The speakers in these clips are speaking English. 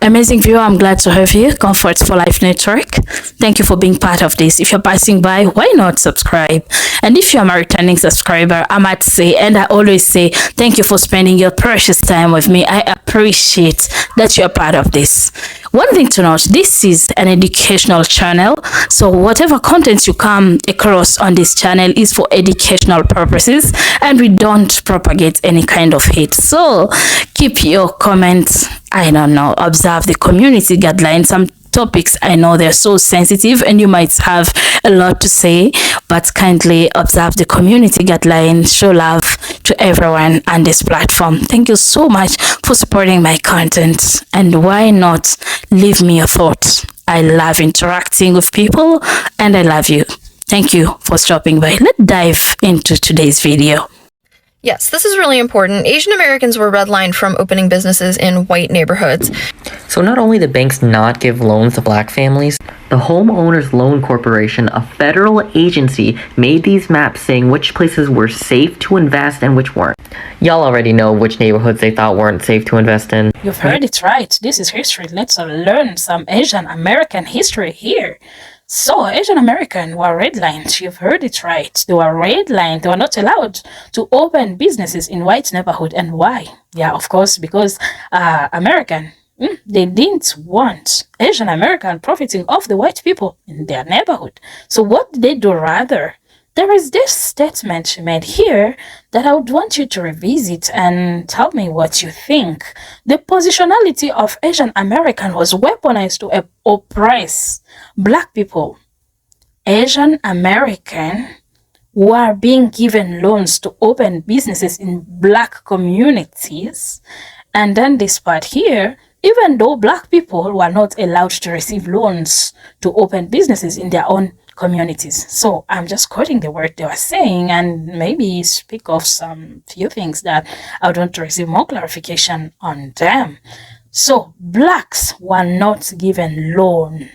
Amazing viewer, I'm glad to have you. Comfort for Life Network. Thank you for being part of this. If you're passing by, why not subscribe? And if you're a returning subscriber, I might say, and I always say, thank you for spending your precious time with me. I appreciate that you're part of this. One thing to note, this is an educational channel, so whatever content you come across on this channel is for educational purposes, and we don't propagate any kind of hate. So keep your comments, I don't know, observe the community guidelines. Some topics I know they're so sensitive and you might have a lot to say, but kindly observe the community guidelines. Show love to everyone on this platform. Thank you so much for supporting my content, and why not leave me your thoughts. I love interacting with people and I love you. Thank you for stopping by. Let's dive into today's video. Yes, this is really important. Asian Americans were redlined from opening businesses in white neighborhoods. So not only did banks not give loans to black families, the Homeowners Loan Corporation, a federal agency, made these maps saying which places were safe to invest and which weren't. Y'all already know which neighborhoods they thought weren't safe to invest in. You've heard it right. This is history. Let's learn some Asian American history here. So, Asian American were redlined. You've heard it right. They were redlined. They were not allowed to open businesses in white neighborhood. And why? Yeah, of course, because American, they didn't want Asian American profiting off the white people in their neighborhood. So what did they do rather? There is this statement made here that I would want you to revisit and tell me what you think. The positionality of Asian American was weaponized to oppress black people. Asian American were being given loans to open businesses in black communities. And then this part here, even though black people were not allowed to receive loans to open businesses in their own communities. So I'm just quoting the word they were saying and maybe speak of some few things that I would want to receive more clarification on them. So blacks were not given loan,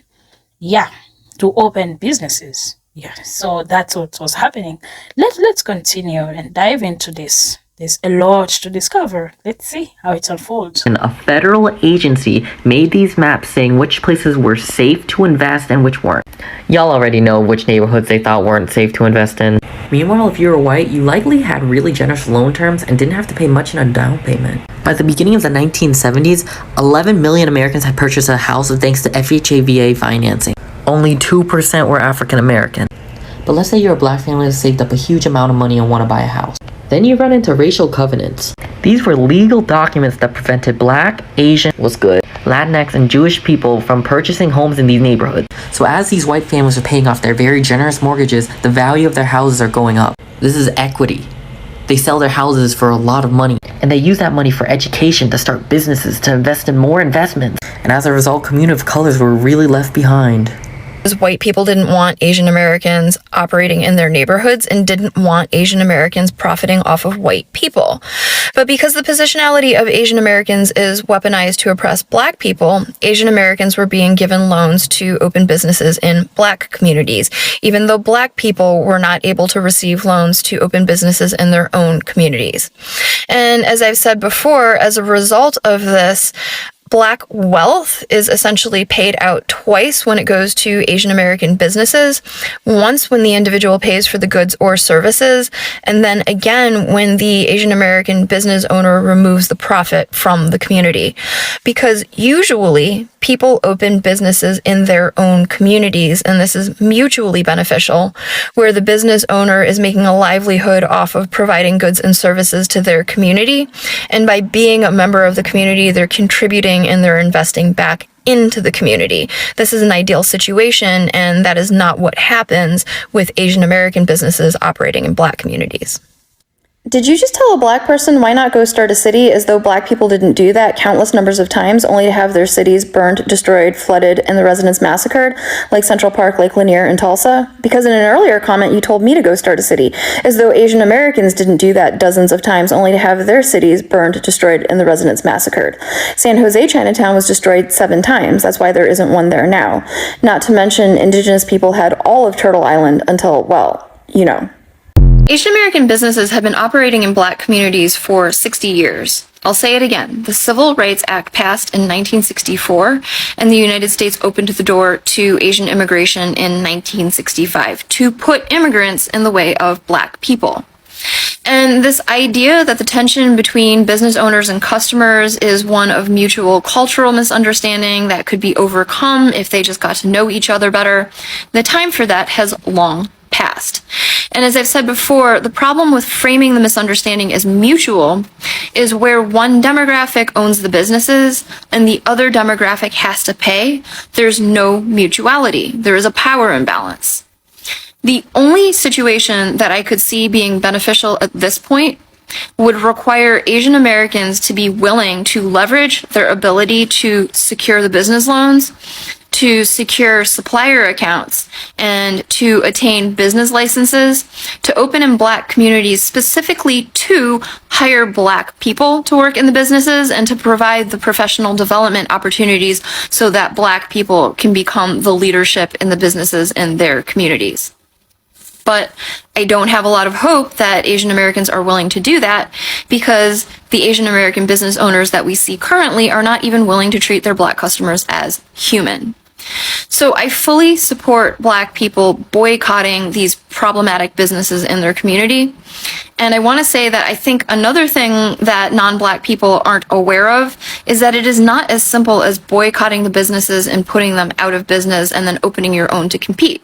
to open businesses. So that's what was happening. Let's continue and dive into this. There's a lot to discover. Let's see how it unfolds. And a federal agency made these maps saying which places were safe to invest and which weren't. Y'all already know which neighborhoods they thought weren't safe to invest in. Meanwhile, if you were white, you likely had really generous loan terms and didn't have to pay much in a down payment. By the beginning of the 1970s, 11 million Americans had purchased a house thanks to FHA/VA financing. Only 2% were African American. But let's say you're a black family that saved up a huge amount of money and want to buy a house. Then you run into racial covenants. These were legal documents that prevented black, Asian, Latinx, and Jewish people from purchasing homes in these neighborhoods. So as these white families are paying off their very generous mortgages, the value of their houses are going up. This is equity. They sell their houses for a lot of money, and they use that money for education, to start businesses, to invest in more investments. And as a result, communities of colors were really left behind. White people didn't want Asian Americans operating in their neighborhoods and didn't want Asian Americans profiting off of white people. But because the positionality of Asian Americans is weaponized to oppress black people, Asian Americans were being given loans to open businesses in black communities, even though black people were not able to receive loans to open businesses in their own communities. And as I've said before, as a result of this, black wealth is essentially paid out twice when it goes to Asian American businesses. Once when the individual pays for the goods or services, and then again when the Asian American business owner removes the profit from the community. Because usually people open businesses in their own communities, and this is mutually beneficial, where the business owner is making a livelihood off of providing goods and services to their community. And by being a member of the community, they're contributing and they're investing back into the community. This is an ideal situation, and that is not what happens with Asian American businesses operating in black communities. Did you just tell a black person why not go start a city, as though black people didn't do that countless numbers of times, only to have their cities burned, destroyed, flooded, and the residents massacred, like Central Park, Lake Lanier, and Tulsa? Because in an earlier comment, you told me to go start a city, as though Asian Americans didn't do that dozens of times, only to have their cities burned, destroyed, and the residents massacred. San Jose Chinatown was destroyed 7 times. That's why there isn't one there now. Not to mention, indigenous people had all of Turtle Island until, well, you know. Asian American businesses have been operating in black communities for 60 years. I'll say it again. The Civil Rights Act passed in 1964, and the United States opened the door to Asian immigration in 1965 to put immigrants in the way of Black people. And this idea that the tension between business owners and customers is one of mutual cultural misunderstanding that could be overcome if they just got to know each other better, the time for that has long passed. And as I've said before, the problem with framing the misunderstanding as mutual is where one demographic owns the businesses and the other demographic has to pay. There's no mutuality. There is a power imbalance. The only situation that I could see being beneficial at this point would require Asian Americans to be willing to leverage their ability to secure the business loans, to secure supplier accounts, and to attain business licenses, to open in Black communities specifically to hire Black people to work in the businesses and to provide the professional development opportunities so that Black people can become the leadership in the businesses in their communities. But I don't have a lot of hope that Asian Americans are willing to do that because the Asian American business owners that we see currently are not even willing to treat their Black customers as human. So I fully support Black people boycotting these problematic businesses in their community. And I want to say that I think another thing that non-Black people aren't aware of is that it is not as simple as boycotting the businesses and putting them out of business and then opening your own to compete.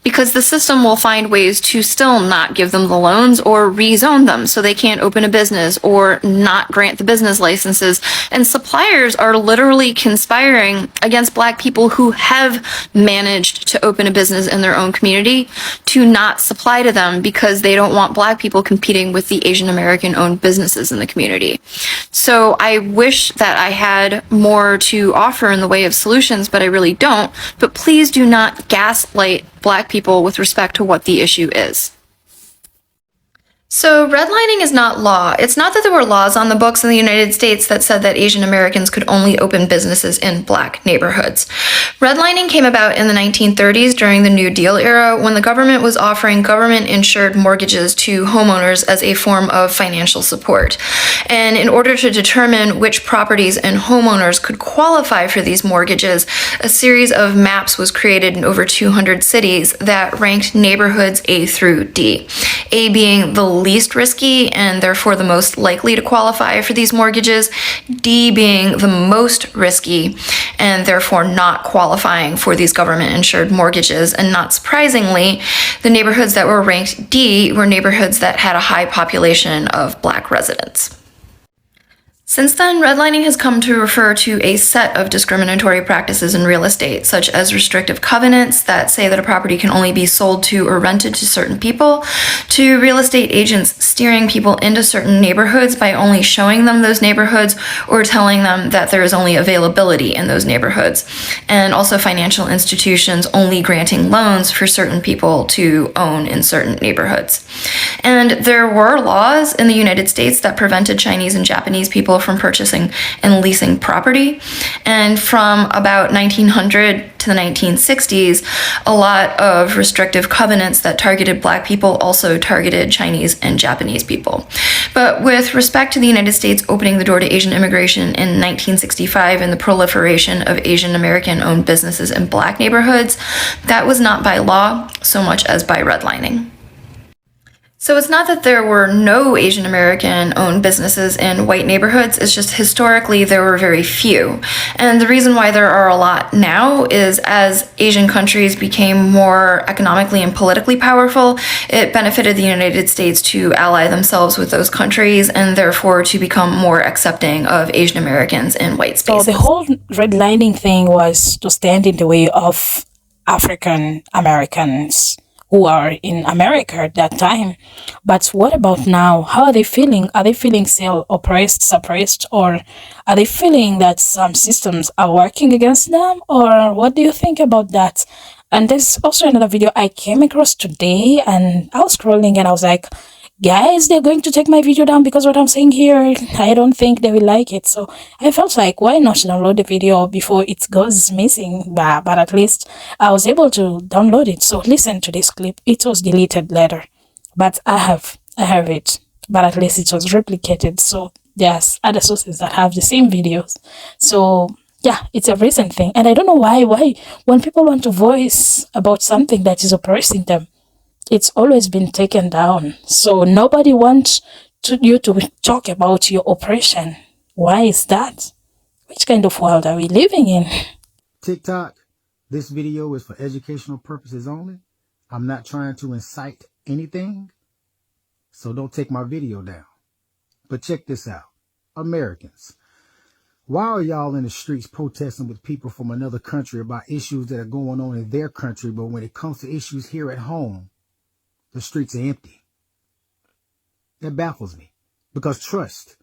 Because the system will find ways to still not give them the loans or rezone them so they can't open a business or not grant the business licenses. And suppliers are literally conspiring against Black people who have managed to open a business in their own community to not supply to them because they don't want Black people competing with the Asian American owned businesses in the community. So I wish that I had more to offer in the way of solutions, but I really don't. But please do not gaslight Black people with respect to what the issue is. So redlining is not law. It's not that there were laws on the books in the United States that said that Asian Americans could only open businesses in Black neighborhoods. Redlining came about in the 1930s during the New Deal era when the government was offering government-insured mortgages to homeowners as a form of financial support. And in order to determine which properties and homeowners could qualify for these mortgages, a series of maps was created in over 200 cities that ranked neighborhoods A through D. A being the least risky and therefore the most likely to qualify for these mortgages, D being the most risky and therefore not qualifying for these government-insured mortgages. And not surprisingly, the neighborhoods that were ranked D were neighborhoods that had a high population of Black residents. Since then, redlining has come to refer to a set of discriminatory practices in real estate, such as restrictive covenants that say that a property can only be sold to or rented to certain people, to real estate agents steering people into certain neighborhoods by only showing them those neighborhoods or telling them that there is only availability in those neighborhoods, and also financial institutions only granting loans for certain people to own in certain neighborhoods. And there were laws in the United States that prevented Chinese and Japanese people from purchasing and leasing property. And from about 1900 to the 1960s, a lot of restrictive covenants that targeted Black people also targeted Chinese and Japanese people. But with respect to the United States opening the door to Asian immigration in 1965 and the proliferation of Asian American-owned businesses in Black neighborhoods, that was not by law so much as by redlining. So it's not that there were no Asian American-owned businesses in white neighborhoods, it's just historically there were very few. And the reason why there are a lot now is as Asian countries became more economically and politically powerful, it benefited the United States to ally themselves with those countries and therefore to become more accepting of Asian Americans in white spaces. So the whole redlining thing was to stand in the way of African Americans who are in America at that time. But what about now? How are they feeling? Are they feeling still oppressed, suppressed, or are they feeling that some systems are working against them? Or what do you think about that? And there's also another video I came across today, and I was scrolling and I was like, guys, they're going to take my video down because what I'm saying here, I don't think they will like it. So I felt like, why not download the video before it goes missing? But at least I was able to download it. So listen to this clip. It was deleted later, but I have it. But at least it was replicated. So There's other sources that have the same videos. So yeah, it's a recent thing. And I don't know why when people want to voice about something that is oppressing them, it's always been taken down. So nobody wants you to talk about your oppression. Why is that? Which kind of world are we living in? TikTok, this video is for educational purposes only. I'm not trying to incite anything, so don't take my video down. But check this out. Americans, why are y'all in the streets protesting with people from another country about issues that are going on in their country, but when it comes to issues here at home, the streets are empty? That baffles me. Because trust,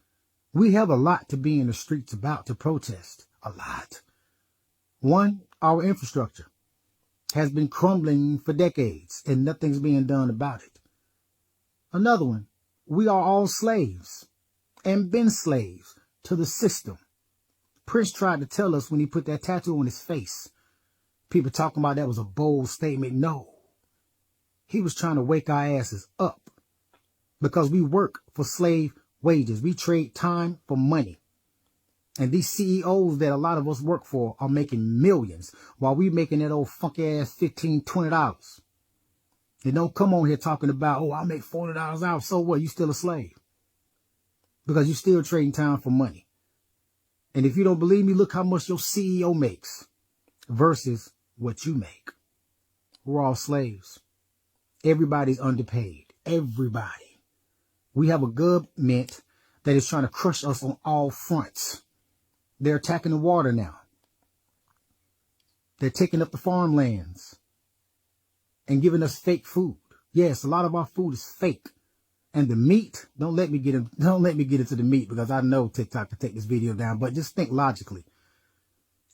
we have a lot to be in the streets about to protest. A lot. One, our infrastructure has been crumbling for decades and nothing's being done about it. Another one, we are all slaves and been slaves to the system. Prince tried to tell us when he put that tattoo on his face. People talking about that was a bold statement. No. He was trying to wake our asses up because we work for slave wages. We trade time for money. And these CEOs that a lot of us work for are making millions while we making that old funky ass $15, $20. They don't come on here talking about, oh, I make $40 an hour. So what? You still a slave because you still trading time for money. And if you don't believe me, look how much your CEO makes versus what you make. We're all slaves. Everybody's underpaid. Everybody. We have a government that is trying to crush us on all fronts. They're attacking the water now. They're taking up the farmlands and giving us fake food. Yes, a lot of our food is fake. And the meat, don't let me get into the meat because I know TikTok can take this video down, but just think logically.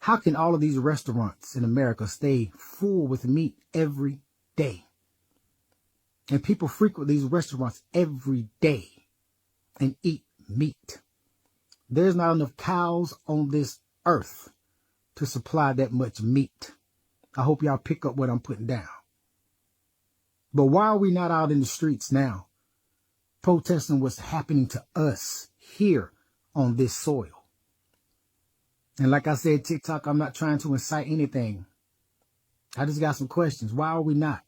How can all of these restaurants in America stay full with meat every day? And people frequent these restaurants every day and eat meat. There's not enough cows on this earth to supply that much meat. I hope y'all pick up what I'm putting down. But why are we not out in the streets now protesting what's happening to us here on this soil? And like I said, TikTok, I'm not trying to incite anything. I just got some questions. Why are we not?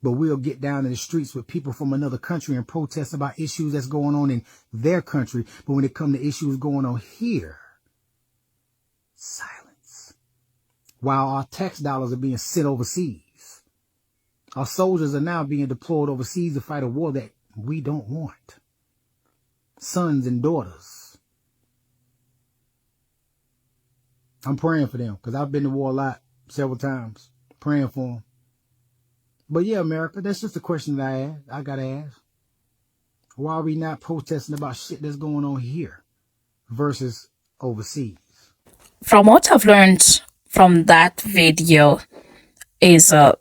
But we'll get down in the streets with people from another country and protest about issues that's going on in their country. But when it comes to issues going on here, silence. While our tax dollars are being sent overseas, our soldiers are now being deployed overseas to fight a war that we don't want. Sons and daughters. I'm praying for them because I've been to war a lot, several times, praying for them. But yeah, America, that's just a question that I got to ask. Why are we not protesting about shit that's going on here versus overseas? From what I've learned from that video is the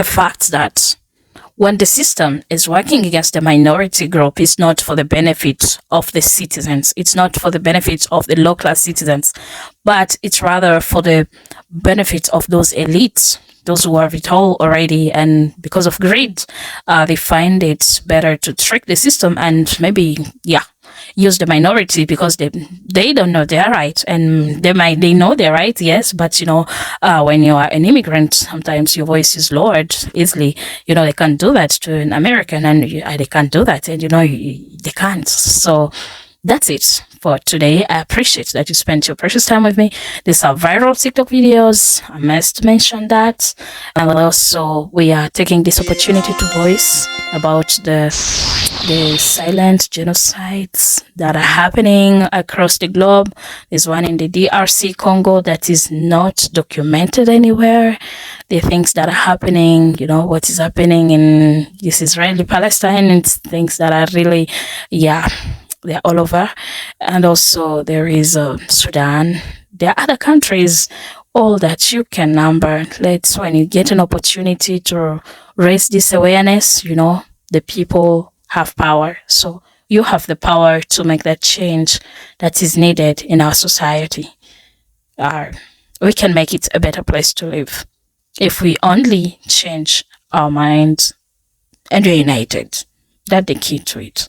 fact that when the system is working against the minority group, it's not for the benefit of the citizens. It's not for the benefit of the low-class citizens, but it's rather for the benefit of those elites, those who have it all already, and because of greed, they find it better to trick the system and maybe, use the minority because they don't know they're right, and they know they're right, yes, but when you are an immigrant, sometimes your voice is lowered easily. They can't do that to an American, and they can't do that, and they can't. So that's it for today. I appreciate that you spent your precious time with me. These are viral TikTok videos. I must mention that. And also, we are taking this opportunity to voice about the silent genocides that are happening across the globe. There's one in the DRC Congo that is not documented anywhere. The things that are happening, what is happening in this Israeli-Palestine, and things that are really, they're all over. And also there is Sudan. There are other countries, all that you can number. When you get an opportunity to raise this awareness, the people have power. So you have the power to make that change that is needed in our society. We can make it a better place to live if we only change our minds and we're united. That's the key to it.